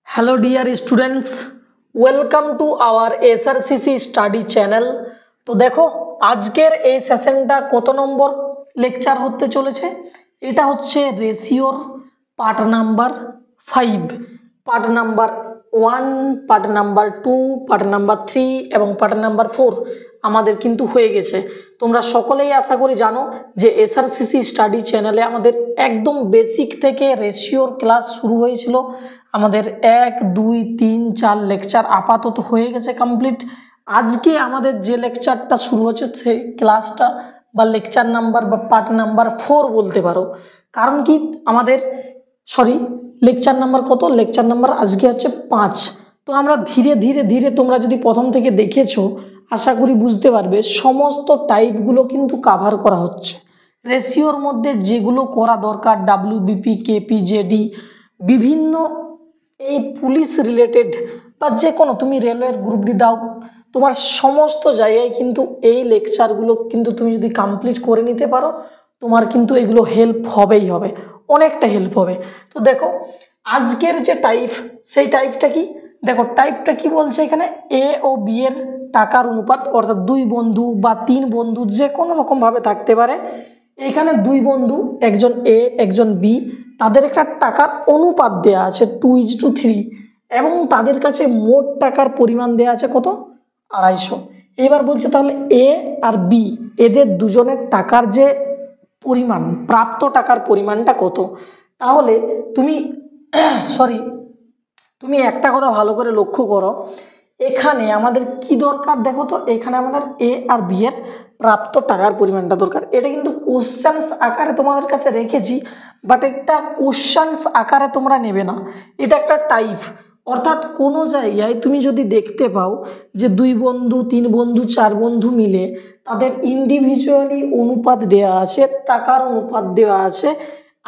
Hello dear students, welcome to our SRCC study channel। তো দেখো আজকের এই সেশনটা কত নম্বর লেকচার হতে চলেছে। এটা হচ্ছে রেশিওর part number 5, part number 1, part number 2, part number 3 এবং পার্ট নাম্বার 4 আমাদের কিন্তু হয়ে গেছে। তোমরা সকলেই আশা করি জানো যে এসআরসিসি স্টাডি চ্যানেলে আমাদের একদম বেসিক থেকে রেশিওর ক্লাস শুরু হয়েছিল। আমাদের 1, 2, 3, 4 লেকচার আপাতত হয়ে গেছে কমপ্লিট। আজকে আমাদের যে লেকচারটা শুরু হচ্ছে সেই ক্লাসটা বা লেকচার নাম্বার বা পার্ট নাম্বার 4 বলতে পারো। কারণ কি আমাদের লেকচার নাম্বার কত? লেকচার নাম্বার আজকে হচ্ছে 5। তো আমরা ধীরে ধীরে ধীরে তোমরা যদি প্রথম থেকে দেখেছো আশা করি বুঝতে পারবে সমস্ত টাইপগুলো কিন্তু কাভার করা হচ্ছে। রেশিওর মধ্যে যেগুলো করা দরকার ডাব্লিউবিপি, কেপিজেডি, বিভিন্ন এই পুলিশ রিলেটেড বা যে কোনো তুমি রেলওয়ের গ্রুপ ডি দাও, তোমার সমস্ত জায়গায় কিন্তু এই লেকচারগুলো কিন্তু তুমি যদি কমপ্লিট করে নিতে পারো তোমার কিন্তু এগুলো হেল্প হবেই হবে, অনেকটা হেল্প হবে। তো দেখো আজকের যে টাইপ সেই টাইপটা কি, দেখো টাইপটা কি বলছে এখানে, এ ও বি এর টাকার অনুপাত, অর্থাৎ 2 বন্ধু বা 3 বন্ধু যে কোনো রকমভাবে থাকতে পারে। এখানে 2 বন্ধু, একজন এ একজন বি, তাদের একটা টাকার অনুপাত দেয়া আছে 2:3 এবং তাদের কাছে মোট টাকার পরিমাণ দেয়া আছে কত? 250। এবার বলছে তাহলে এ আর বি এদের দুজনের টাকার যে পরিমাণ, প্রাপ্ত টাকার পরিমাণটা কত। তাহলে তুমি তুমি একটা কথা ভালো করে লক্ষ্য করো, এখানে আমাদের কি দরকার দেখো তো, এখানে আমাদের এ আর বি এর প্রাপ্ত টাকার পরিমাণটা দরকার। এটা কিন্তু কোশ্চেন্স আকারে তোমাদের কাছে রেখেছি, বাট একটা কোশ্চেন্স আকারে তোমরা নেবে না, এটা একটা টাইপ। অর্থাৎ কোনো জায়গায় তুমি যদি দেখতে পাও যে 2 বন্ধু, 3 বন্ধু, 4 বন্ধু মিলে তাদের ইন্ডিভিজুয়ালি অনুপাত দেওয়া আছে, টাকার অনুপাত দেওয়া আছে,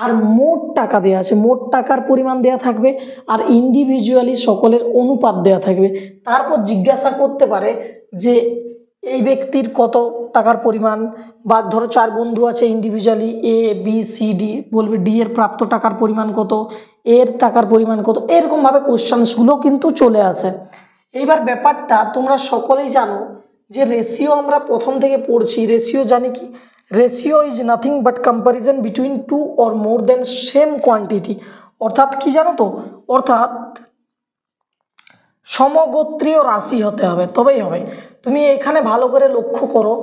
আর মোট টাকা দেওয়া আছে, মোট টাকার পরিমাণ দেওয়া থাকবে, আর ইন্ডিভিজুয়ালি সকলের অনুপাত দেওয়া থাকবে। তারপর জিজ্ঞাসা করতে পারে যে এই ব্যক্তির কত টাকার পরিমাণ, বা ধরো 4 বন্ধু আছে individually A B C D, বলবে ডি এর প্রাপ্ত টাকার পরিমাণ কত, এর টাকার পরিমাণ কত, এরকমভাবে কোশ্চেন্সগুলো কিন্তু চলে আসে। এইবার ব্যাপারটা তোমরা সকলেই জানো যে রেশিও আমরা প্রথম থেকে পড়ছি। রেশিও জানি কি, ratio is nothing but comparison between 2 or more than same quantity. অর্থাৎ কি জানো তো, অর্থাৎ সমগোত্রীয় রাশি হতে হবে তবেই হবে। তুমি এখানে ভালো করে লক্ষ্য করো,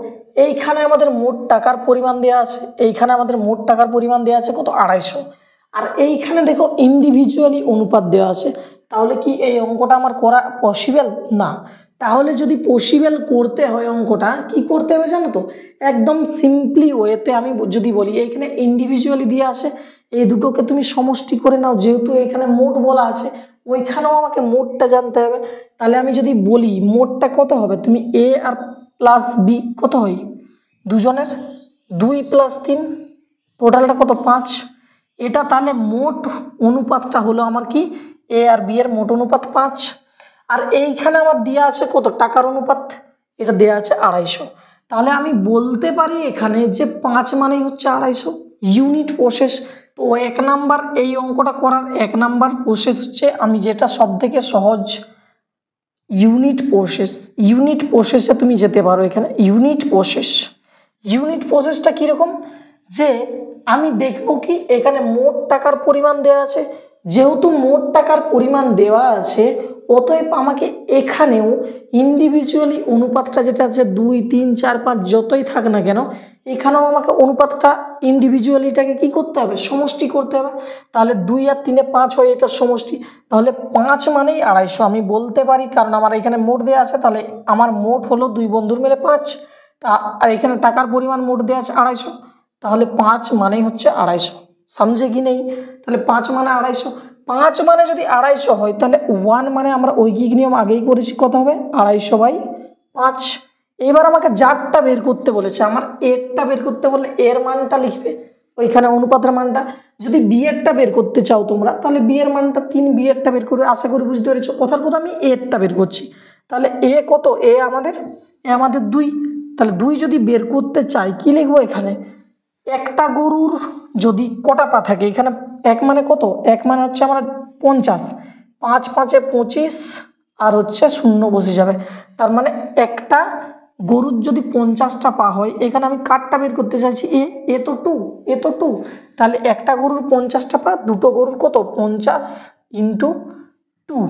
এইখানে আমাদের মোট টাকার পরিমাণ দেওয়া আছে, এইখানে আমাদের মোট টাকার পরিমাণ দেওয়া আছে কত? 250। আর এইখানে দেখো ইন্ডিভিজুয়ালি অনুপাত দেওয়া আছে। তাহলে কি এই অঙ্কটা আমার করা পসিবল? না। তাহলে যদি পসিবল করতে হয় অঙ্কটা কি করতে হবে জানো তো, একদম সিম্পলি ওয়েতে আমি যদি বলি এইখানে ইন্ডিভিজুয়ালি দিয়ে আসে, এই দুটোকে তুমি সমষ্টি করে নাও, যেহেতু এখানে মোট বলা আছে ওইখানেও আমাকে মোটটা জানতে হবে। তাহলে আমি যদি বলি মোটটা কত হবে, তুমি এ আর প্লাস বি কত হয়, দুজনের 2 + 3, টোটালটা কত? 5। এটা তাহলে মোট অনুপাতটা হলো আমার কি, এ আর বি এর মোট অনুপাত 5। আর এইখানে আমার দেওয়া আছে কত টাকার অনুপাত, এটা দেওয়া আছে 250। তাহলে আমি বলতে পারি এখানে যে 5 মানেই হচ্ছে 250 ইউনিট প্রসেস। তো 1 নাম্বার এই অঙ্কটা করার 1 নাম্বার প্রসেস হচ্ছে, আমি যেটা সব থেকে সহজ, ইউনিট প্রসেস। ইউনিট প্রসেসে তুমি যেতে পারো। এখানে ইউনিট প্রসেসটা কীরকম, যে আমি দেখবো কি এখানে মোট টাকার পরিমাণ দেওয়া আছে, যেহেতু মোট টাকার পরিমাণ দেওয়া আছে অতএব আমাকে এখানেও ইন্ডিভিজুয়ালি অনুপাতটা যেটা আছে 2, 3, 4, 5 যতই থাক না কেন, এখানেও আমাকে অনুপাতটা ইন্ডিভিজুয়ালিটাকে কি করতে হবে? সমষ্টি করতে হবে। তাহলে 2 আর 3 5 হয়, এটার সমষ্টি। তাহলে 5 মানেই 250 আমি বলতে পারি, কারণ আমার এখানে মোট দেওয়া আছে। তাহলে আমার মোট হলো 2 বন্ধুর মিলে 5, আর এখানে টাকার পরিমাণ মোট দেওয়া আছে 250। তাহলে 5 মানেই হচ্ছে 250। সমঝে কি নেই? তাহলে 5 মানে 250। 5 মানে যদি 250 হয় তাহলে 1 মানে আমরা ঐকিক নিয়ম আগেই করেছি, কত হবে? 250/5। এবার আমাকে জারটা বের করতে বলেছে, আমার এরটা বের করতে বললে এর মানটা লিখবে ওইখানে অনুপাতের মানটা। যদি বি এরটা বের করতে চাও তোমরা তাহলে বি এর মানটা 3, বি এরটা বের করবে। আশা করি বুঝতে পেরেছো কথার কথা, আমি এরটা বের করছি। তাহলে এ কত? এ আমাদের 2। তাহলে 2 যদি বের করতে চাই কি লিখবো এখানে, একটা গরুর যদি কটা পা থাকে, এখানে 1 মানে কত? 1 মানে হচ্ছে আমার 50। 5 5 25 আর হচ্ছে 0 বসে যাবে। তার মানে একটা গরুর যদি 50টা পা হয়, এখানে আমি কাঠটা বের করতে চাইছি এ তো 2, এ তো 2, তাহলে একটা গরুর 50টা পা, দুটো গরুর কত 50 ইন্টু 2,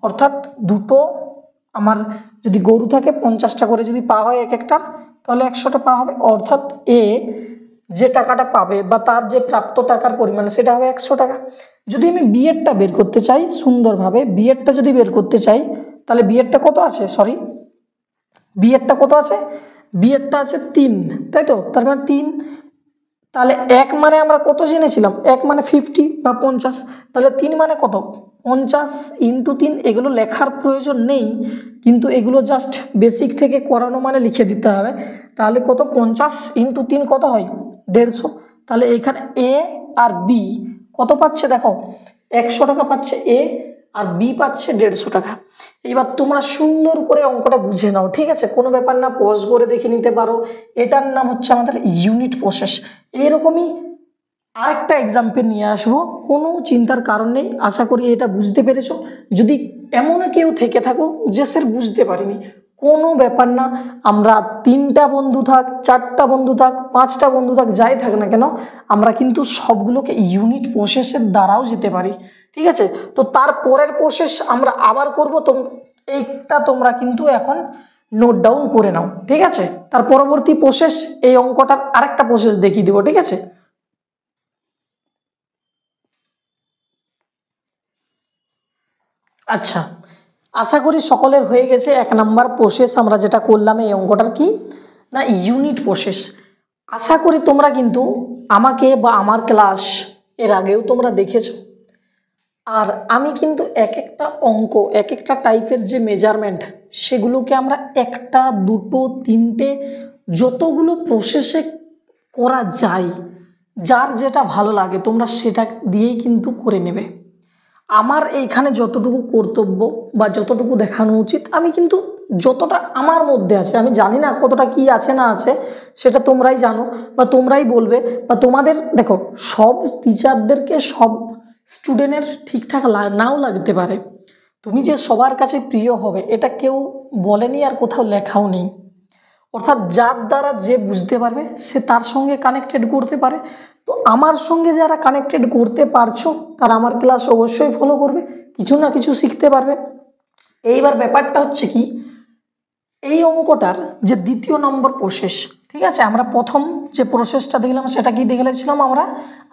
অর্থাৎ দুটো আমার যদি গরু থাকে 50টা করে যদি পা হয় এক একটার, তাহলে 100টা পা হবে, অর্থাৎ এ যে টাকাটা পাবে বা তার যে প্রাপ্ত টাকার পরিমাণ সেটা হবে 100 টাকা। যদি আমি বিয়েরটা বের করতে চাই সুন্দরভাবে, বিয়েরটা যদি বের করতে চাই, তাহলে বিয়েরটা কত আছে, সরি বিয়েরটা কত আছে, বিয়েরটা আছে 3, তাই তো, তার মানে 3, তাহলে 1 মানে আমরা কত জেনেছিলাম, 1 মানে 50 বা 50, তাহলে 3 মানে কত 50 ইন্টু 3, এগুলো লেখার প্রয়োজন নেই, কিন্তু এগুলো জাস্ট বেসিক থেকে করানো মানে লিখে দিতে হবে। তাহলে কত 50 ইন্টু 3 কত হয় 150, তাহলে এখানে এ আর বি কত পাচ্ছে দেখো, 100 টাকা পাচ্ছে এ আর বি পাচ্ছে 150 টাকা। এবার তোমরা সুন্দর করে অঙ্কটা বুঝে নাও, ঠিক আছে, কোনো ব্যাপার না, পজ করে দেখে নিতে পারো। এটার নাম হচ্ছে আমাদের ইউনিট প্রসেস। এরকমই আরেকটা এক্সাম্পল নিয়ে আসবো, কোনো চিন্তার কারণ নেই, আশা করি এটা বুঝতে পেরেছো। যদি এমন কেউ থেকে থাকো যে স্যার বুঝতে পারিনি, কোনো ব্যাপার না, আমরা 3টা বন্ধু থাক, 4টা বন্ধু থাক, 5টা বন্ধু থাক, যাই থাক না কেন, আমরা কিন্তু সবগুলোকে ইউনিট প্রসেসের দ্বারাও যেতে পারি, ঠিক আছে। তো তার পরের প্রসেস আমরা আবার করব, তো এইটা তোমরা কিন্তু এখন নোট ডাউন করে নাও, ঠিক আছে। তার পরবর্তী প্রসেস, এই অঙ্কটার আরেকটা প্রসেস দেখিয়ে দিব, ঠিক আছে। আচ্ছা, আশা করি সকলের হয়ে গেছে 1 নাম্বার প্রসেস আমরা যেটা করলাম এই অঙ্কটার কি না ইউনিট প্রসেস। আশা করি তোমরা কিন্তু আমাকে বা আমার ক্লাস এর আগেও তোমরা দেখেছো, আর আমি কিন্তু এক একটা অঙ্ক, এক একটা টাইপের যে মেজারমেন্ট, সেগুলোকে আমরা 1টা 2টো 3টে যতগুলো প্রসেসে করা যায়, যার যেটা ভালো লাগে তোমরা সেটা দিয়েই কিন্তু করে নেবে। আমার এইখানে যতটুকু কর্তব্য বা যতটুকু দেখানো উচিত, আমি কিন্তু যতটা আমার মধ্যে আছে, আমি জানি না কতটা কি আছে না আছে, সেটা তোমরাই জানো বা তোমরাই বলবে, বা তোমাদের দেখো সব টিচারদেরকে সব স্টুডেন্টের ঠিকঠাক নাও লাগতে পারে। তুমি যে সবার কাছে প্রিয় হবে এটা কেউ বলেনি আর কোথাও লেখাও নেই, অর্থাৎ যার দ্বারা যে বুঝতে পারবে সে তার সঙ্গে কানেক্টেড করতে পারে। তো আমার সঙ্গে যারা কানেক্টেড করতে পারছো তারা আমার ক্লাস অবশ্যই ফলো করবে, কিছু না কিছু শিখতে পারবে। এইবার ব্যাপারটা হচ্ছে কি, এই অঙ্কটার যে 2য় নম্বর প্রসেস, ঠিক আছে, আমরা প্রথম যে প্রসেসটা দেখলাম সেটা কি দেখেছিলাম,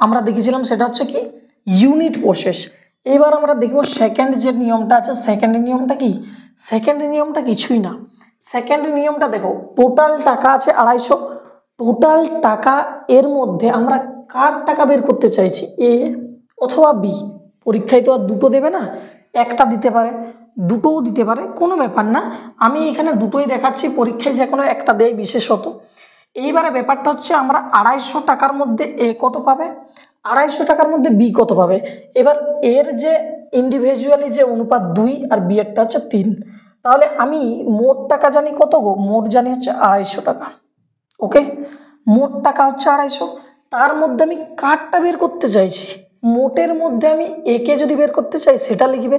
আমরা দেখেছিলাম সেটা হচ্ছে কি ইউনিট প্রসেস। এবার আমরা দেখব সেকেন্ড যে নিয়মটা আছে, সেকেন্ড নিয়মটা কি, সেকেন্ড নিয়মটা কিছুই না, সেকেন্ড নিয়মটা দেখো, টোটাল টাকা আছে 250, টোটাল টাকা এর মধ্যে আমরা কার টাকা বের করতে চাইছি, এ অথবা বি, পরীক্ষায় তো আর দুটো দেবে না, একটা দিতে পারে, দুটোও দিতে পারে, কোনো ব্যাপার না, আমি এখানে দুটোই দেখাচ্ছি, পরীক্ষায় যে কোনো একটা দেয় বিশেষত। এইবারে ব্যাপারটা হচ্ছে আমরা 250 টাকার মধ্যে এ কত পাবে, 250 টাকার মধ্যে বি কত পাবে। এবার এর যে ইন্ডিভিজুয়ালি যে অনুপাত 2 আর বি এরটা হচ্ছে 3, তাহলে আমি মোট টাকা জানি কত গো, মোট জানি হচ্ছে 250 টাকা, ওকে, মোট টাকা হচ্ছে 250, তার মধ্যে আমি কারটা বের করতে চাইছি, মোটের মধ্যে আমি এ কে যদি বের করতে চাই সেটা লিখবে,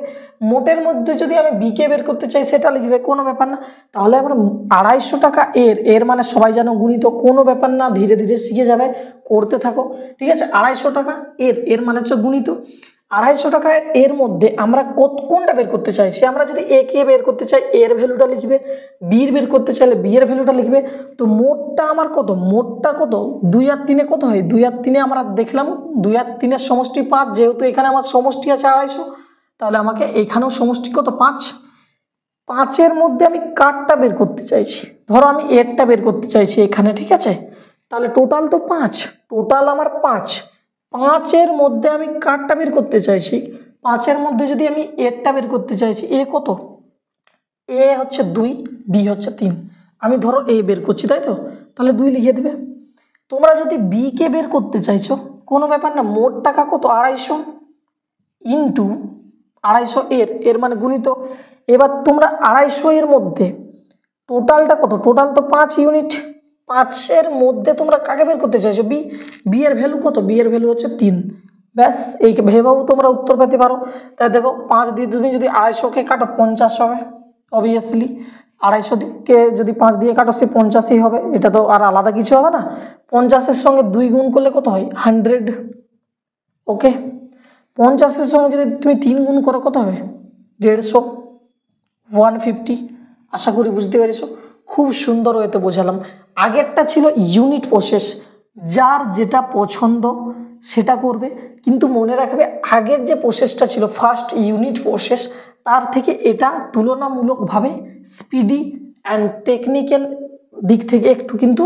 মোটের মধ্যে যদি আমি বি কে বের করতে চাই সেটা লিখবে, কোনো ব্যাপার না। তাহলে আমরা 250 টাকা এর মানে সবাই জানো গুণিত, কোনো ব্যাপার না, ধীরে ধীরে শিখে যাবে, করতে থাকো, ঠিক আছে। 250 টাকা এর মানে হচ্ছে গুণিত, 250 টাকা এর মধ্যে আমরা কোনটা বের করতে চাইছি, আমরা যদি এ কে বের করতে চাই এর ভ্যালুটা লিখবে, বির বের করতে চাইলে বি এর ভ্যালুটা লিখবে। তো মোটটা আমার কত, মোটটা কত, 2 আর 3 কত হয়, 2 আর 3 আমরা দেখলাম 2 আর 3 সমষ্টি 5, যেহেতু এখানে আমার সমষ্টি আছে 250, তাহলে আমাকে এখানেও সমষ্টি কত 5, 5-এর মধ্যে আমি কারটা বের করতে চাইছি, ধরো আমি এরটা বের করতে চাইছি এখানে, ঠিক আছে, তাহলে টোটাল তো 5, টোটাল আমার 5, 5-এর মধ্যে আমি কারটা বের করতে চাইছি, 5-এর মধ্যে যদি আমি এরটা বের করতে চাইছি, এ কত, এ হচ্ছে 2, বি হচ্ছে 3, আমি ধরো এ বের করছি তাই তো, তাহলে 2 লিখে দেবে। তোমরা যদি বি কে বের করতে চাইছো কোনো ব্যাপার না, মোট টাকা কত 250 ইন্টু 250 এর মানে গুণিত। এবার তোমরা 250 এর মধ্যে টোটালটা কত, টোটাল তো 5 ইউনিট, 5-এর মধ্যে তোমরা কাকে বের করতে চাইছো, বি, বি এর ভ্যালু কত, বি এর ভ্যালু হচ্ছে 3, ব্যাস এই ভেবেও তোমরা উত্তর পেতে পারো। তাই দেখো 5 দিয়ে তুমি যদি 250কে কাটো 50 হবে অবভিয়াসলি, 250কে যদি 5 দিয়ে কাটো সে 50ই হবে, এটা তো আর আলাদা কিছু হবে না। 50-এর সঙ্গে 2 গুণ করলে কত হয় 100। ওকে, 50-এর সঙ্গে যদি তুমি 3 গুণ করো কত হবে 150, 150। আশা করি বুঝতে পেরেছো, খুব সুন্দর ওয়েতে বোঝালাম। আগেরটা ছিল ইউনিট প্রসেস, যার যেটা পছন্দ সেটা করবে, কিন্তু মনে রাখবে আগের যে প্রসেসটা ছিল ফার্স্ট ইউনিট প্রসেস, তার থেকে এটা তুলনামূলকভাবে স্পিডি অ্যান্ড টেকনিক্যাল দিক থেকে একটু, কিন্তু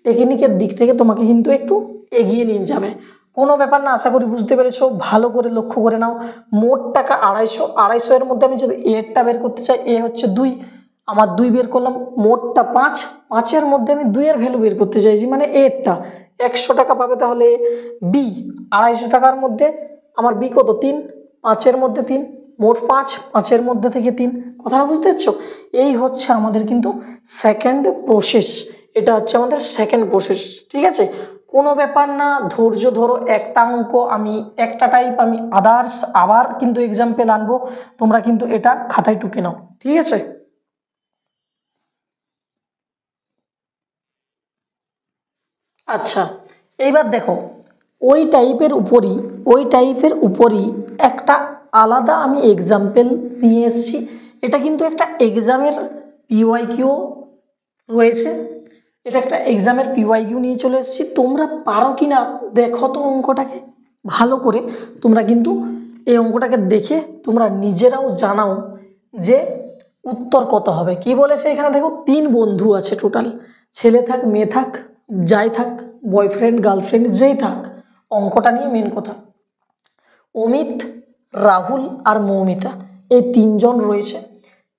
টেকনিকের দিক থেকে তোমাকে কিন্তু একটু এগিয়ে নিয়ে যাবে। কোনো ব্যাপার না, আশা করি বুঝতে পেরেছো। ভালো করে লক্ষ্য করে নাও, মোট টাকা 250, এর মধ্যে আমি যদি এরটা বের করতে চাই, এ হচ্ছে 2, আমার 2 বের করলাম, মোটটা 5, 5-এর মধ্যে আমি 2 এর ভ্যালু বের করতে চাইছি, মানে এরটা 100 টাকা পাবে। তাহলে বি 250 টাকার মধ্যে আমার বি কত 3, 5-এর মধ্যে 3, মোট 5, 5-এর মধ্যে থেকে 3। কথাটা বুঝতে পারছো? এই হচ্ছে আমাদের কিন্তু সেকেন্ড প্রসেস, এটা হচ্ছে আমাদের সেকেন্ড প্রসেস। ঠিক আছে, কোনো ব্যাপার না, ধৈর্য ধরো। একটা অঙ্ক আমি একটা টাইপ আমি আদার্স আবার কিন্তু এক্সাম্পল আনবো, তোমরা কিন্তু এটা খাতায় টুকে নাও। ঠিক আছে, আচ্ছা এইবার দেখো, ওই টাইপের উপরই একটা আলাদা আমি এক্সাম্পল নিয়ে এসেছি। এটা কিন্তু একটা এক্সামের পিওয়াইকিউ রয়েছে, এটা একটা এক্সামের পিওয়াইকিউ নিয়ে চলে এসেছি। তোমরা পারো কি না দেখো তো অঙ্কটাকে ভালো করে, তোমরা কিন্তু এই অঙ্কটাকে দেখে তোমরা নিজেরাও জানাও যে উত্তর কত হবে। কি বলেছে এখানে দেখো, 3 বন্ধু আছে টোটাল, ছেলে থাক মেয়ে থাক যাই থাক, বয়ফ্রেন্ড গার্লফ্রেন্ড যেই থাক, অঙ্কটা নিয়ে মেন কথা। অমিত, রাহুল আর মৌমিতা এই 3 জন রয়েছে।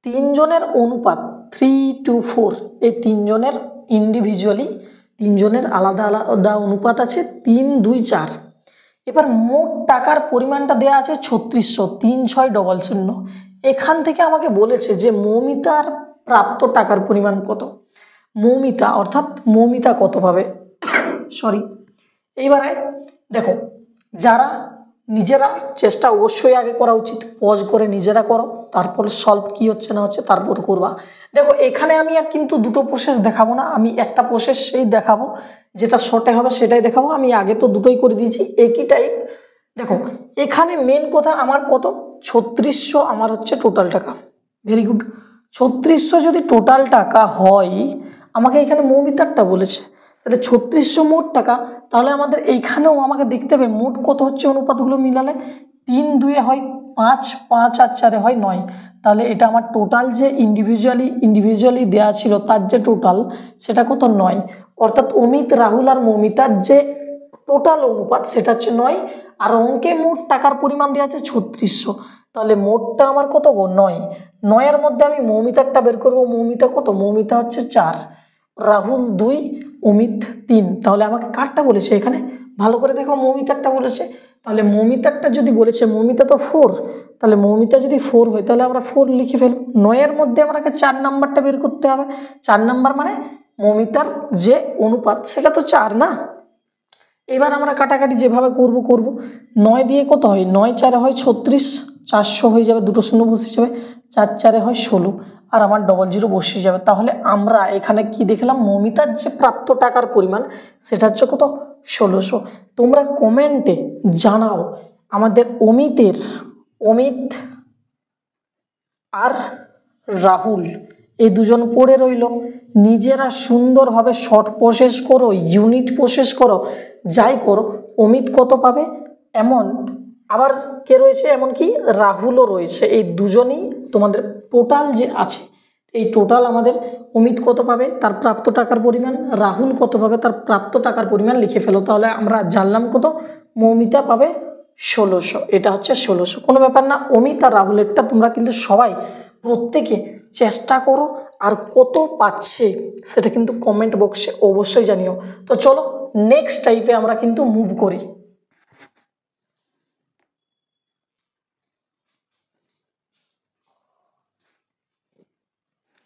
3 জনের অনুপাত 3:4, এই 3 জনের ইন্ডিভিজুয়ালি 3 জনের আলাদা আলাদা অনুপাত আছে 3-2-4। এবার মোট টাকার পরিমাণটা দেওয়া আছে 3600, 3600। এখান থেকে আমাকে বলেছে যে মৌমিতার প্রাপ্ত টাকার পরিমাণ কত, মৌমিতা অর্থাৎ মৌমিতা কত পাবে। সরি, এইবারে দেখো, যারা নিজেরা চেষ্টা অবশ্যই আগে করা উচিত, পজ করে নিজেরা করো, তারপর সলভ কি হচ্ছে না হচ্ছে তারপর করবা। দেখো এখানে আমি আর কিন্তু দুটো প্রসেস দেখাবো না, আমি একটা প্রসেসই দেখাবো, যেটা শর্টে হবে সেটাই দেখাবো। আমি আগে তো দুটোই করে দিয়েছি একই টাইপ। দেখো এখানে মেন কথা আমার কত 3600 আমার হচ্ছে টোটাল টাকা। ভেরি গুড, 3600 যদি টোটাল টাকা হয়, আমাকে এখানে মৌমিতারটা বলেছে, তাহলে 3600 মোট টাকা। তাহলে আমাদের এইখানেও আমাকে দেখতে হবে মোট কত হচ্ছে, অনুপাতগুলো মিলালে 3-2 হয় 5, 5 আর 4 হয় 9। তাহলে এটা আমার টোটাল যে ইন্ডিভিজুয়ালি দেওয়া ছিল তার যে টোটাল, সেটা কত 9। অর্থাৎ অমিত, রাহুল আর মৌমিতার যে টোটাল অনুপাত সেটা হচ্ছে 9, আর অঙ্কে মোট টাকার পরিমাণ দেওয়া আছে 3600। তাহলে মোটটা আমার কত গো 9, 9-এর মধ্যে আমি মৌমিতারটা বের করবো। মৌমিতা কত, মৌমিতা হচ্ছে 4, রাহুল 2, অমিত 3। তাহলে আমাকে কারটা বলেছে এখানে ভালো করে দেখো, মৌমিতারটা বলেছে। তাহলে মৌমিতারটা যদি বলেছে, মৌমিতা তো 4, তাহলে মৌমিতা যদি 4 হয় তাহলে আমরা 4 লিখে ফেলব। 9-এর মধ্যে আমাকে 4 নাম্বারটা বের করতে হবে। 4 নাম্বার মানে মৌমিতার যে অনুপাত সেটা তো 4 না। এবার আমরা কাটাকাটি যেভাবে করব 9 দিয়ে কত হয়, 9-4 হয় 36, 400 হয়ে যাবে, দুটো শূন্য বসে যাবে, 4-4 হয় 16, আর আমার 00 বসে যাবে। তাহলে আমরা এখানে কি দেখলাম, মৌমিতার যে প্রাপ্ত টাকার পরিমাণ সেটা হচ্ছে কত 1600। তোমরা কমেন্টে জানাও আমাদের অমিত আর রাহুল এই দুজন পড়ে রইল, নিজেরা সুন্দরভাবে শর্ট প্রসেস করো, ইউনিট প্রসেস করো, যাই করো, অমিত কত পাবে এমন, আবার কে রয়েছে এমনকি রাহুলও রয়েছে, এই দুজনই তোমাদের টোটাল যে আছে, এই টোটাল আমাদের অমিত কত পাবে তার প্রাপ্ত টাকার পরিমাণ, রাহুল কত পাবে তার প্রাপ্ত টাকার পরিমাণ লিখে ফেলো। তাহলে আমরা জানলাম কত, মৌমিতা পাবে 1600, এটা হচ্ছে 1600। কোনো ব্যাপার না, অমিত আর রাহুলেরটা তোমরা কিন্তু সবাই প্রত্যেকে চেষ্টা করো, আর কত পাচ্ছে সেটা কিন্তু কমেন্ট বক্সে অবশ্যই জানিও। তো চলো নেক্সট টাইপে আমরা কিন্তু মুভ করি।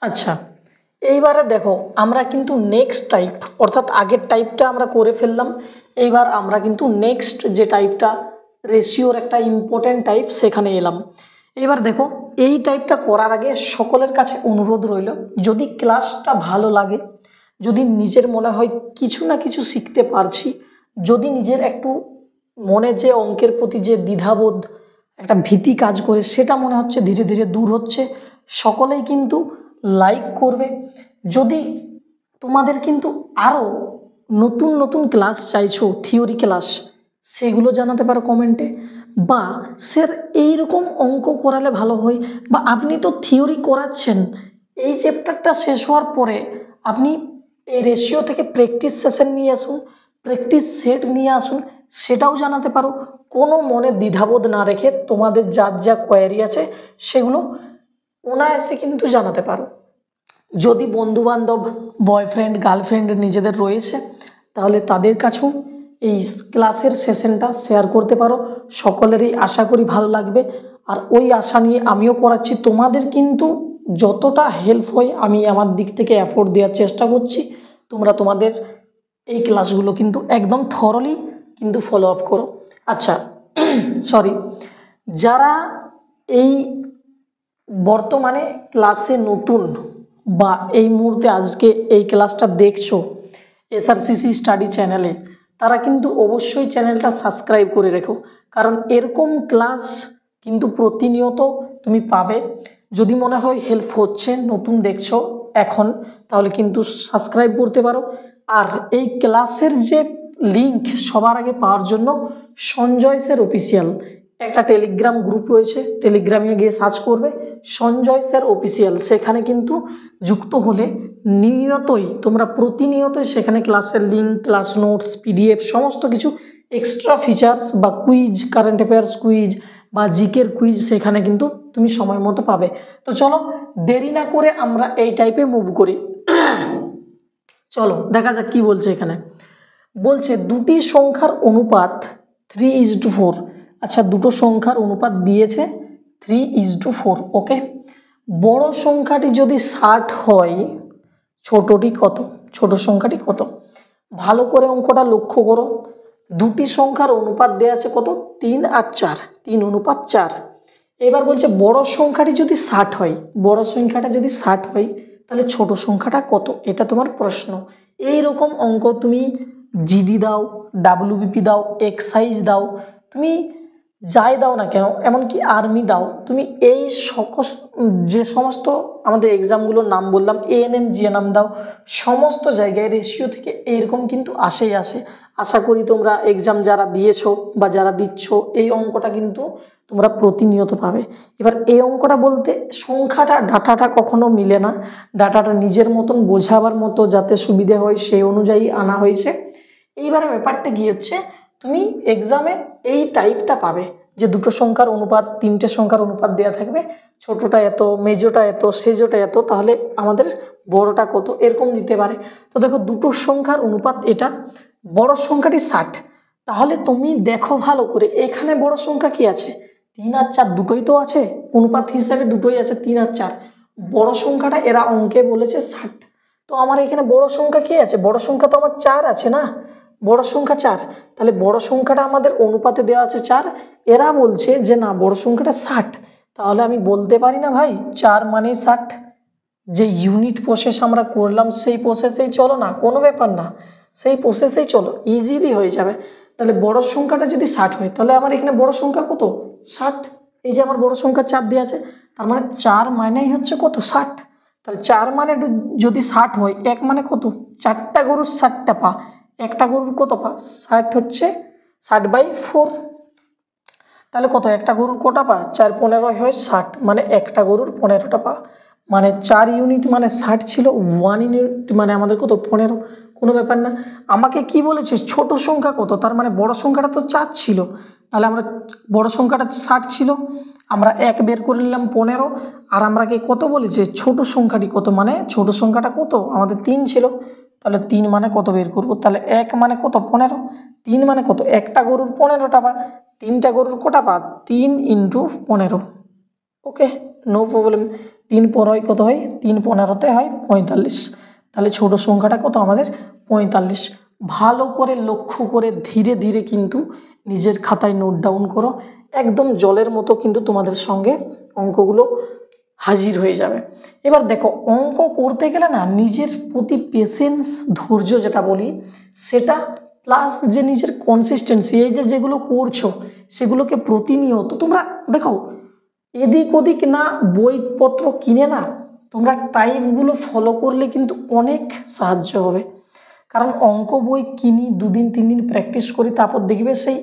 আচ্ছা এইবারে দেখো, আমরা কিন্তু নেক্সট টাইপ, অর্থাৎ আগের টাইপটা আমরা করে ফেললাম, এইবার আমরা কিন্তু নেক্সট যে টাইপটা রেশিওর একটা ইম্পর্টেন্ট টাইপ, সেখানে এলাম। এবার দেখো, এই টাইপটা করার আগে সকলের কাছে অনুরোধ রইল, যদি ক্লাসটা ভালো লাগে, যদি নিজের মনে হয় কিছু না কিছু শিখতে পারছি, যদি নিজের একটু মনে যে অঙ্কের প্রতি যে দ্বিধাবোধ, একটা ভীতি কাজ করে, সেটা মনে হচ্ছে ধীরে ধীরে দূর হচ্ছে, সকলেই কিন্তু লাইক করবে। যদি তোমাদের কিন্তু আরও নতুন নতুন ক্লাস চাইছো, থিওরি ক্লাস, সেগুলো জানাতে পারো কমেন্টে। বা স্যার এইরকম অঙ্ক করালে ভালো হয়, বা আপনি তো থিওরি করাচ্ছেন, এই চ্যাপ্টারটা শেষ হওয়ার পরে আপনি এই রেশিও থেকে প্র্যাকটিস সেশন নিয়ে আসুন, প্র্যাকটিস সেট নিয়ে আসুন, সেটাও জানাতে পারো। কোনো মনে দ্বিধাবোধ না রেখে তোমাদের যার যা কোয়ারি আছে সেগুলো অনায়াসে কিন্তু জানাতে পারো। যদি বন্ধুবান্ধব, বয়ফ্রেন্ড, গার্লফ্রেন্ড নিজেদের রয়েছে, তাহলে তাদের কাছেও এই ক্লাসের সেশনটা শেয়ার করতে পারো। সকলেরই আশা করি ভালো লাগবে। আর ওই আশা নিয়ে আমিও করাচ্ছি। তোমাদের কিন্তু যতটা হেল্প হয় আমি আমার দিক থেকে এফোর্ট দেওয়ার চেষ্টা করছি। তোমরা তোমাদের এই ক্লাসগুলো কিন্তু একদম থরলি কিন্তু ফলো আপ করো। আচ্ছা, সরি, যারা এই বর্তমানে ক্লাসে নতুন বা এই মুহূর্তে আজকে এই ক্লাসটা দেখছো এসআরসিসি স্টাডি চ্যানেলে, তারা কিন্তু অবশ্যই চ্যানেলটা সাবস্ক্রাইব করে রেখো, কারণ এরকম ক্লাস কিন্তু প্রতিনিয়ত তুমি পাবে। যদি মনে হয় হেল্প হচ্ছে, নতুন দেখছো এখন, তাহলে কিন্তু সাবস্ক্রাইব করতে পারো। আর এই ক্লাসের যে লিঙ্ক সবার আগে পাওয়ার জন্য সঞ্জয় স্যার অফিসিয়াল একটা টেলিগ্রাম গ্রুপ রয়েছে, টেলিগ্রামে গিয়ে সার্চ করবে সঞ্জয় স্যার অফিসিয়াল, সেখানে কিন্তু যুক্ত হলে নিয়তই তোমরা প্রতিনিয়তই সেখানে ক্লাসের লিঙ্ক, ক্লাস নোটস, পিডিএফ, সমস্ত কিছু এক্সট্রা ফিচার্স বা কুইজ, কারেন্ট অ্যাফেয়ার্স কুইজ বা জিকের কুইজ সেখানে কিন্তু তুমি সময় মতো পাবে। তো চলো দেরি না করে আমরা এই টাইপে মুভ করি। চলো দেখা যাক কি বলছে এখানে। বলছে দুটি সংখ্যার অনুপাত 3:4। আচ্ছা, দুটো সংখ্যার অনুপাত দিয়েছে 3:4। ওকে, বড় সংখ্যাটি যদি 60 হয়, ছোটটি কত? ছোট সংখ্যাটি কত? ভালো করে অঙ্কটা লক্ষ্য করো। দুটি সংখ্যার অনুপাত দেওয়া আছে কত? 3 আর 4, 3:4। এবার বলছে বড় সংখ্যাটি যদি 60 হয়, বড় সংখ্যাটা যদি 60 হয়, তাহলে ছোট সংখ্যাটা কত? এটা তোমার প্রশ্ন। এই রকম অঙ্ক তুমি জিডি দাও, ডাব্লিউবিপি দাও, এক্সাইজ দাও, তুমি যাই দাও না কেন, এমনকি আর্মি দাও, তুমি এই যে সমস্ত আমাদের এক্সামগুলোর নাম বললাম, এএনএম, জিএনএম দাও, সমস্ত জায়গায় রেশিও থেকে এইরকম কিন্তু আসেই আসে। আশা করি তোমরা এক্সাম যারা দিয়েছো বা যারা দিচ্ছ, এই অঙ্কটা কিন্তু তোমরা প্রতিনিয়ত পাবে। এবার এই অঙ্কটা বলতে সংখ্যাটা, ডাটাটা কখনো মিলে না, ডাটাটা নিজের মতন বোঝাবার মতো যাতে সুবিধে হয় সেই অনুযায়ী আনা হয়েছে। এইবারে ব্যাপারটা কি হচ্ছে, তুমি এক্সামে এই টাইপটা পাবে যে দুটো সংখ্যার অনুপাত, তিনটে সংখ্যার অনুপাত দেওয়া থাকবে, ছোটটা এত, মেজোটা এত, সেজোটা এত, তাহলে আমাদের বড়টা কত, এরকম দিতে পারে। তো দেখো দুটো সংখ্যার অনুপাত এটা, বড় সংখ্যাটি 60, তাহলে তুমি দেখো ভালো করে এখানে বড় সংখ্যা কি আছে? 3 আর 4 দুটোই তো আছে, অনুপাত হিসাবে দুটোই আছে 3 আর 4। বড় সংখ্যাটা এরা অঙ্কে বলেছে 60, তো আমার এখানে বড় সংখ্যা কি আছে? বড় সংখ্যা তো আমার 4 আছে না, বড় সংখ্যা 4, তাহলে বড় সংখ্যাটা আমাদের অনুপাতে দেওয়া আছে 4। এরা বলছে যে না, বড় সংখ্যাটা 60, তাহলে আমি বলতে পারি না ভাই 4 মানে 60। যে ইউনিট প্রসেস আমরা করলাম সেই প্রসেসেই চলো না, কোনো ব্যাপার না, সেই প্রসেসেই চলো, ইজিলি হয়ে যাবে। তাহলে বড় সংখ্যাটা যদি 60 হয়, তাহলে আমার এখানে বড় সংখ্যা কত? 60। এই যে আমার বড় সংখ্যা 4 দেওয়া আছে, তার মানে 4 মানেই হচ্ছে কত? 60। তাহলে 4 মানে যদি 60 হয়, 1 মানে কত? 4টা গরুর 60টা পা, একটা গরুর কত পা? 60 হচ্ছে 60/4। তাহলে কত? একটা গরুর কটা পা? 4 15 হয় 60, মানে একটা গরুর 15টা পা, মানে 4 ইউনিট মানে 60 ছিল, 1 ইউনিট মানে আমাদের কত? 15। কোনো ব্যাপার না। আমাকে কি বলেছে? ছোট সংখ্যা কত? তার মানে বড় সংখ্যাটা তো 4 ছিল, তাহলে আমরা বড় সংখ্যাটা 60 ছিল, আমরা 1 বের করে নিলাম 15। আর আমরাকে কত বলেছে? ছোট সংখ্যাটি কত? মানে ছোট সংখ্যাটা কত? আমাদের 3 ছিল, তাহলে 3 মানে কত বের করব? তাহলে 1 মানে কত? 15। 3 মানে কত? একটা গরুর 15টা পা, 3টা গরুর কটা পা? 3 × 15। ওকে, নো প্রবলেম। 3 পর হয় কত হয়? 3 15তে হয় 45। তাহলে ছোট সংখ্যাটা কত আমাদের? 45। ভালো করে লক্ষ্য করে ধীরে ধীরে কিন্তু নিজের খাতায় নোট ডাউন করো, একদম জলের মতো কিন্তু তোমাদের সঙ্গে অঙ্কগুলো হাজির হয়ে যাবে। এবার দেখো, অঙ্ক করতে গেলে না নিজের প্রতি পেশেন্স, ধৈর্য যেটা বলি সেটা, প্লাস যে নিজের কনসিস্টেন্সি, এই যে যেগুলো করছো সেগুলোকে প্রতিনিয়ত তোমরা দেখো, এদিক ওদিক না বইপত্র কিনে না তোমরা টাইপগুলো ফলো করলে কিন্তু অনেক সাহায্য হবে। কারণ অঙ্ক বই কিনি, 2 দিন 3 দিন প্র্যাকটিস করি, তারপর দেখবে সেই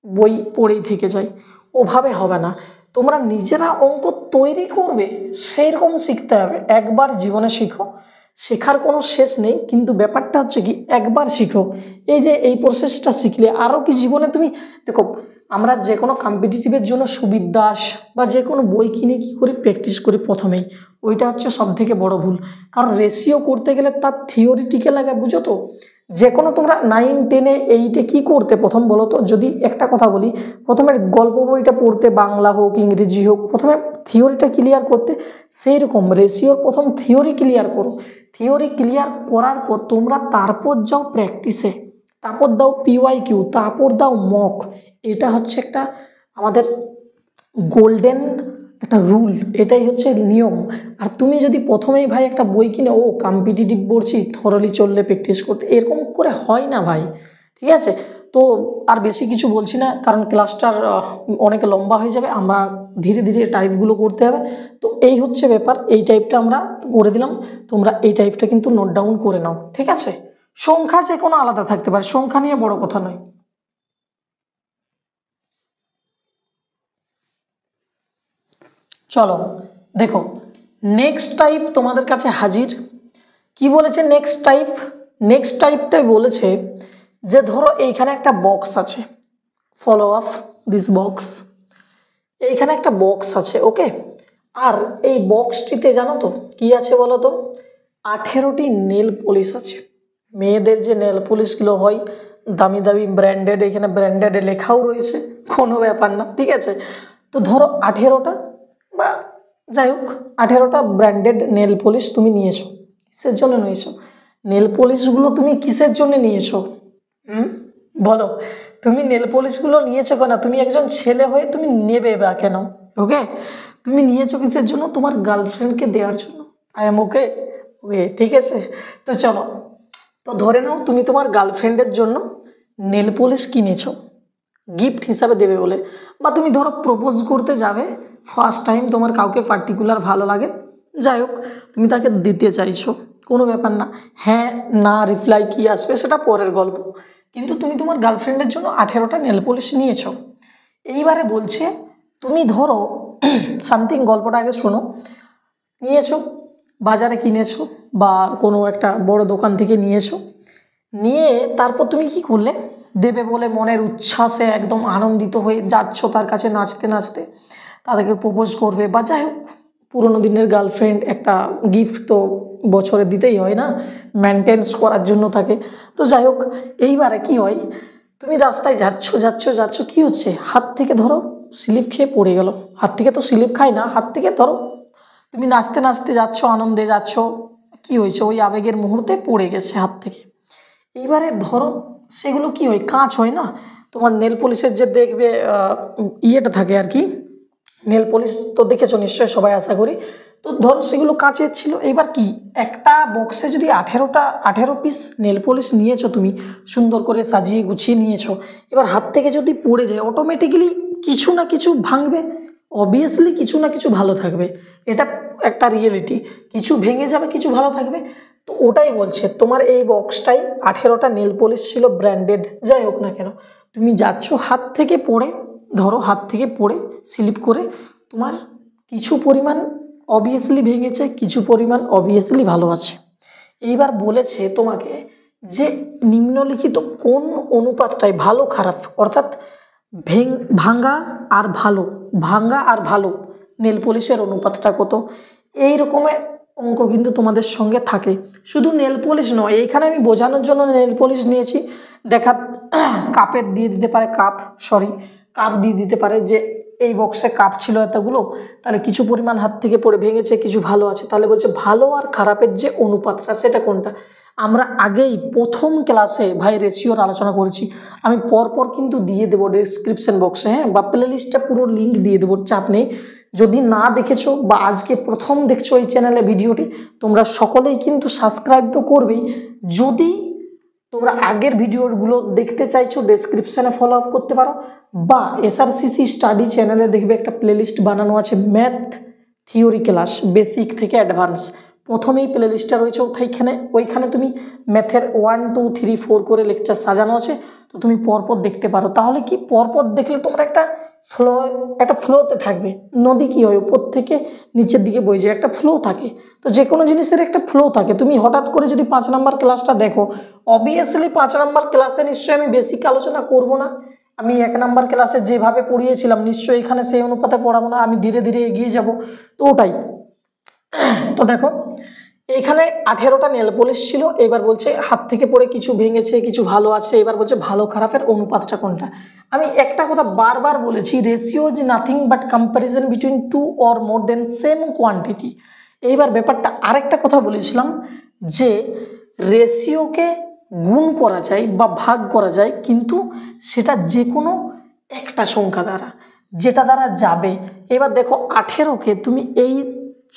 বই পড়েই থেকে যায়, ওভাবে হবে না। তোমরা নিজেরা অঙ্ক তৈরি করবে সেই রকম শিখতে হবে। একবার জীবনে শিখো, শেখার কোনো শেষ নেই, কিন্তু ব্যাপারটা হচ্ছে কি একবার শিখো, এই যে এই প্রসেসটা শিখলে আরও কি জীবনে তুমি দেখো, আমরা যে কোনো কম্পিটিটিভের জন্য সুবিদাস বা যে কোনো বই কিনে কি করি প্র্যাকটিস করি প্রথমেই, ওইটা হচ্ছে সব থেকে বড় ভুল। কারণ রেশিও করতে গেলে তার থিওরিটিকে লাগে, বুঝো তো। যে কোনো তোমরা 9, 10, 8 কি করতে প্রথম বলো তো, যদি একটা কথা বলি, প্রথমে গল্প বইটা পড়তে, বাংলা হোক ইংরেজি হোক, প্রথমে থিওরিটা ক্লিয়ার করতে, সেই রকম রেশিওর প্রথম থিওরি ক্লিয়ার করো। থিওরি ক্লিয়ার করার পর তোমরা তারপর যাও প্র্যাকটিসে, তারপর দাও PYQ, তারপর দাও মক। এটা হচ্ছে একটা আমাদের গোল্ডেন একটা রুল, এটাই হচ্ছে নিয়ম। আর তুমি যদি প্রথমেই ভাই একটা বই কিনে ও কম্পিটিটিভ পড়ছি থরলি চললে প্র্যাকটিস করতে, এরকম করে হয় না ভাই, ঠিক আছে? তো আর বেশি কিছু বলছি না, কারণ ক্লাসটার অনেক লম্বা হয়ে যাবে, আমরা ধীরে ধীরে টাইপগুলো করতে হবে। তো এই হচ্ছে ব্যাপার, এই টাইপটা আমরা করে দিলাম, তোমরা এই টাইপটা কিন্তু নোট ডাউন করে নাও, ঠিক আছে? সংখ্যা যে কোনো আলাদা থাকতে পারে, সংখ্যা নিয়ে বড় কথা নয়। চলো দেখো, নেক্সট টাইপ তোমাদের কাছে হাজির। কি বলেছে নেক্সট টাইপ? নেক্সট টাইপটাই বলেছে যে ধরো এইখানে একটা বক্স আছে, ফলো আপ দিস বক্স, এইখানে একটা বক্স আছে, ওকে। আর এই বক্সটিতে জানো তো কি আছে বলো তো, 18টি নেল পলিশ আছে। মেয়েদের যে নেল পলিশগুলো হয় দামি দামি ব্র্যান্ডেড, এখানে ব্র্যান্ডেড লেখাও রয়েছে, কোনো ব্যাপার না, ঠিক আছে? তো ধরো 18টা বা যাই হোক 18টা ব্র্যান্ডেড নেল পলিশ তুমি নিয়েছো। কিসের জন্য নিয়েছো? নেল পলিশগুলো তুমি কিসের জন্য নিয়েছো? বলো, তুমি নেল পলিশগুলো নিয়েছো কেন? তুমি একজন ছেলে হয়ে তুমি নেবে বা কেন? ওকে, তুমি নিয়েছো কিসের জন্য? তোমার গার্লফ্রেন্ডকে দেওয়ার জন্য। আই এম ওকে, ওকে, ঠিক আছে। তো চলো, তো ধরে নাও তুমি তোমার গার্লফ্রেন্ডের জন্য নেল পলিশ কিনেছো গিফট হিসাবে দেবে বলে, বা তুমি ধরো প্রপোজ করতে যাবে, ফার্স্ট টাইম তোমার কাউকে পার্টিকুলার ভালো লাগে, যাই হোক তুমি তাকে দিতে চাইছো, কোনো ব্যাপার না, হ্যাঁ না রিপ্লাই কি আসবে সেটা পরের গল্প, কিন্তু তুমি তোমার গার্লফ্রেন্ডের জন্য 18টা নেল পলিশ নিয়েছো। এইবারে বলছে তুমি ধরো সামথিং, গল্পটা আগে শোনো, নিয়েছো, বাজারে কিনেছো বা কোনো একটা বড় দোকান থেকে নিয়েছো, নিয়ে তারপর তুমি কি করলে, দেবে বলে মনের উচ্ছ্বাসে একদম আনন্দিত হয়ে যাচ্ছ তার কাছে নাচতে নাচতে, তাদেরকে প্রপোজ করবে বা যাই হোক, পুরোনো দিনের গার্লফ্রেন্ড, একটা গিফট তো বছরে দিতেই হয় না, মেনটেন্স করার জন্য থাকে। তো যাই হোক, এইবারে কি হয়, তুমি রাস্তায় যাচ্ছ যাচ্ছ যাচ্ছ, কি হচ্ছে, হাত থেকে ধরো স্লিপ খেয়ে পড়ে গেল, হাত থেকে তো স্লিপ খায় না, হাত থেকে ধরো তুমি নাচতে নাচতে যাচ্ছ, আনন্দে যাচ্ছ, কি হয়েছে, ওই আবেগের মুহূর্তে পড়ে গেছে হাত থেকে। এইবারে ধরো সেগুলো কি হয়, কাঁচ হয় না, তোমার নেল পলিশের যে দেখবে ইয়েটা থাকে আর কি, নেল পলিশ তো দেখেছো নিশ্চয়ই সবাই আশা করি। তো ধরো সেগুলো কাঁচের ছিল, এবার কি একটা বক্সে যদি 18 পিস নেল পলিশ নিয়েছো, তুমি সুন্দর করে সাজিয়ে গুছিয়ে নিয়েছো, এবার হাত থেকে যদি পড়ে যায় অটোমেটিক্যালি কিছু না কিছু ভাঙবে, অবভিয়াসলি কিছু না কিছু ভালো থাকবে, এটা একটা রিয়েলিটি, কিছু ভেঙে যাবে কিছু ভালো থাকবে। তো ওটাই বলছে, তোমার এই বক্সটাই 18টা নেল পলিশ ছিল ব্র্যান্ডেড, যাই হোক না কেন, তুমি যাচ্ছ হাত থেকে পড়ে, ধরো হাত থেকে পড়ে স্লিপ করে তোমার কিছু পরিমাণ অবভিয়াসলি ভেঙেছে, কিছু পরিমাণ অবভিয়াসলি ভালো আছে। এইবার বলেছে তোমাকে যে নিম্নলিখিত কোন অনুপাতটাই ভালো খারাপ, অর্থাৎ ভাঙ্গা আর ভালো, ভাঙ্গা আর ভালো নেল পলিশের অনুপাতটা কত, এই রকমের অঙ্ক কিন্তু তোমাদের সঙ্গে থাকে। শুধু নেল পলিশ নয়, এইখানে আমি বোঝানোর জন্য নেল পলিশ নিয়েছি, দেখা কাপের দিয়ে দিতে পারে, কাপ দিয়ে দিতে পারে, যে এই বক্সে কাপ ছিল এতগুলো, তাহলে কিছু পরিমাণ হাত থেকে পড়ে ভেঙেছে, কিছু ভালো আছে, তাহলে বলছে ভালো আর খারাপের যে অনুপাতটা সেটা কোনটা। আমরা আগেই প্রথম ক্লাসে ভাই রেশিওর আলোচনা করেছি। আমি পরপর কিন্তু দিয়ে দেবো ডেসক্রিপশন বক্সে, হ্যাঁ, বা প্লে লিস্টটা পুরো লিঙ্ক দিয়ে দেবো, চাপ নেই। যদি না দেখেছো বা আজকে প্রথম দেখছো এই চ্যানেলে ভিডিওটি, তোমরা সকলেই কিন্তু সাবস্ক্রাইব তো করবেই। যদি তোমরা আগের ভিডিওগুলো দেখতে চাইছো ডেসক্রিপশনে ফলো আপ করতে পারো, বা এসআরসিসি স্টাডি চ্যানেলে দেখবে একটা প্লেলিস্ট বানানো আছে ম্যাথ থিওরি ক্লাস বেসিক থেকে অ্যাডভান্স। প্রথমেই প্লেলিস্টটা রয়েছে ওইখানে তুমি ম্যাথের 1 2 3 4 করে লেকচার সাজানো আছে, তো তুমি পরপর দেখতে পারো। তাহলে কি পরপর দেখলে তোমার একটা ফ্লোতে থাকবে। নদী কি হয়, উপর থেকে নিচের দিকে বয়ে যায়, একটা ফ্লো থাকে। তো যে কোনো জিনিসের একটা ফ্লো থাকে। তুমি হঠাৎ করে যদি 5 নম্বর ক্লাসটা দেখো, অবভিয়াসলি 5 নম্বর ক্লাসে নিশ্চয়ই আমি বেসিক আলোচনা করব না। আমি 1 নম্বর ক্লাসে যেভাবে পড়িয়েছিলাম নিশ্চয়ই এখানে সেই অনুপাতে পড়াবো না, আমি ধীরে ধীরে এগিয়ে যাব। তো ওটাই। তো দেখো এখানে 18টা নেল পলিশ ছিল। এবার বলছে হাত থেকে পড়ে কিছু ভেঙেছে, কিছু ভালো আছে। এবার বলছে ভালো খারাপের অনুপাতটা কোনটা। আমি একটা কথা বারবার বলেছি, ratio is nothing but comparison between two or more than same quantity. এইবার ব্যাপারটা আরেকটা কথা বলেছিলাম যে রেশিওকে গুণ করা যায় বা ভাগ করা যায়, কিন্তু সেটা যে কোনো একটা সংখ্যা দ্বারা, যেটা দ্বারা যাবে। এবার দেখো 18কে তুমি এই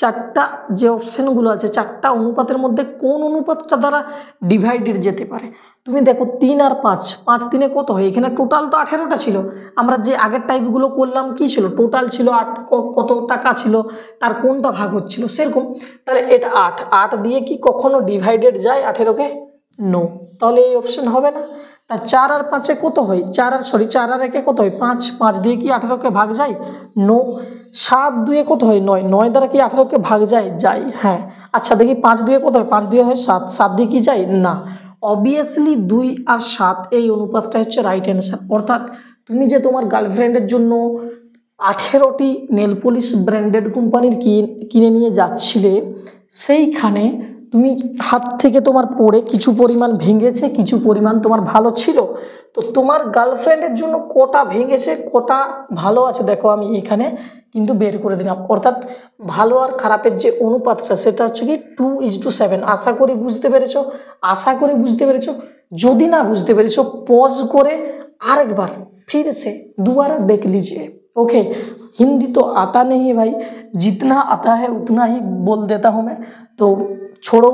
4টা যে অপশানগুলো আছে, 4টা অনুপাতের মধ্যে কোন অনুপাতটা দ্বারা ডিভাইডেড যেতে পারে। তুমি দেখো 3 আর 5, 5 3 কত হয়? এখানে টোটাল তো 18টা ছিল। আমরা যে আগের টাইপগুলো করলাম কি ছিল, টোটাল ছিল 8, কত টাকা ছিল, তার কোনটা ভাগ হচ্ছিল সেরকম। তাহলে এটা 8, 8 দিয়ে কি কখনো ডিভাইডেড যায় 18কে? নো। তাহলে এই অপশন হবে না। তা 4 আর 5 কত হয়? 4 আর 1 কত হয়? 5, 5 দিয়ে কি 18কে ভাগ যায়? নো। 7 2 কত হয়? 9, 9 দ্বারা কি 18কে ভাগ যায়? যায়, হ্যাঁ। আচ্ছা দেখি 5 2 কত হয়? 5 2 হয় 7, 7 দিয়ে কি যায়? না। অবভিয়াসলি 2 আর 7 এই অনুপাতটা হচ্ছে রাইট অ্যান্সার। অর্থাৎ তুমি যে তোমার গার্লফ্রেন্ডের জন্য 18টি নেল পলিশ ব্র্যান্ডেড কোম্পানির কিনে নিয়ে যাচ্ছিলে, সেইখানে তুমি হাত থেকে তোমার পড়ে কিছু পরিমাণ ভেঙেছে, কিছু পরিমাণ তোমার ভালো ছিল। তো তোমার গার্লফ্রেন্ডের জন্য কোটা ভেঙেছে, কোটা ভালো আছে, দেখো আমি এখানে কিন্তু বের করে দিলাম। অর্থাৎ ভালো আর খারাপের যে অনুপাতটা সেটা হচ্ছে কি 2:7। আশা করি বুঝতে পেরেছো, আশা করি বুঝতে পেরেছো। যদি না বুঝতে পেরেছো পজ করে আরেকবার फिर से दोबारा देख लीजिए। ओके, हिंदी तो आता नहीं है भाई, जितना आता है उतना ही बोल देता हूँ मैं। तो छोड़ो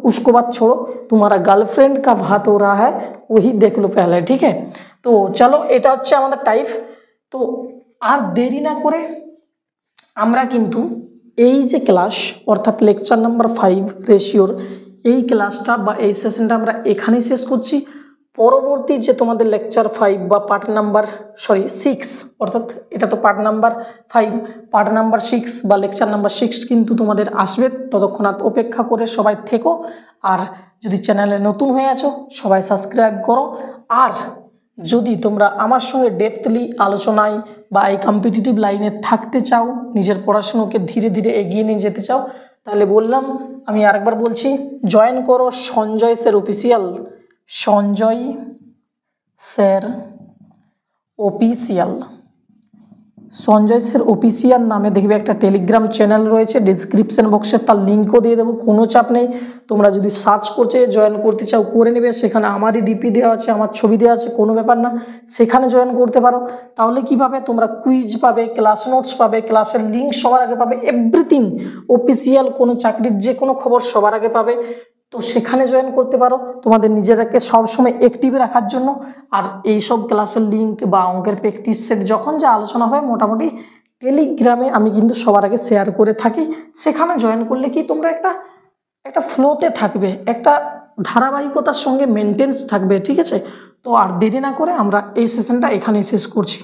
उसको बात छोड़ो, तुम्हारा गर्लफ्रेंड का बात हो रहा है, वही देख लो पहले, ठीक है। तो चलो এটা হচ্ছে আমাদের টাইপ। তো আর দেরি না করে আমরা কিন্তু এই যে ক্লাস অর্থাৎ লেকচার নাম্বার 5 রেশিওর এই ক্লাসটা বা এই সেশনটা আমরা এখানেই শেষ করছি। পরবর্তী যে তোমাদের লেকচার 5 বা পার্ট নাম্বার 6, অর্থাৎ এটা তো পার্ট নাম্বার 5, পার্ট নাম্বার 6 বা লেকচার নাম্বার 6 কিন্তু তোমাদের আসবে। ততক্ষণাৎ অপেক্ষা করে সবাই থেকো। আর যদি চ্যানেলে নতুন হয়ে আছো সবাই সাবস্ক্রাইব করো। আর যদি তোমরা আমার সঙ্গে ডেপথলি আলোচনায় বা এই কম্পিটিটিভ লাইনে থাকতে চাও, নিজের পড়াশুনোকে ধীরে ধীরে এগিয়ে নিয়ে যেতে চাও, তাহলে বললাম, আমি আরেকবার বলছি, জয়েন করো Sanjay sir official, Sanjay sir official. Sanjay sir official নামে দেখবে একটা টেলিগ্রাম চ্যানেল রয়েছে, ডিসক্রিপশন বক্সে তার লিঙ্কও দিয়ে দেবো, কোনো চাপ নেই। তোমরা যদি সার্চ করতে জয়েন করতে চাও করে নেবে, সেখানে আমারই ডিপি দেওয়া আছে, আমার ছবি দেওয়া আছে, কোনো ব্যাপার না, সেখানে জয়েন করতে পারো। তাহলে কীভাবে তোমরা কুইজ পাবে, ক্লাস নোটস পাবে, ক্লাসের লিঙ্ক সবার আগে পাবে, এভরিথিং অফিসিয়াল, কোনো চাকরির যে কোনো খবর সবার আগে পাবে। তো সেখানে জয়েন করতে পারো তোমাদের নিজেরাকে সবসময় অ্যাক্টিভ রাখার জন্য। আর এই সব ক্লাসের লিঙ্ক বা অঙ্কের প্র্যাকটিস সেট যখন যা আলোচনা হয় মোটামুটি টেলিগ্রামে আমি কিন্তু সবার আগে শেয়ার করে থাকি। সেখানে জয়েন করলে কি তোমরা একটা ফ্লোতে থাকবে, একটা ধারাবাহিকতার সঙ্গে মেনটেন্স থাকবে, ঠিক আছে। তো আর দেরি না করে আমরা এই সেশনটা এখানেই শেষ করছি।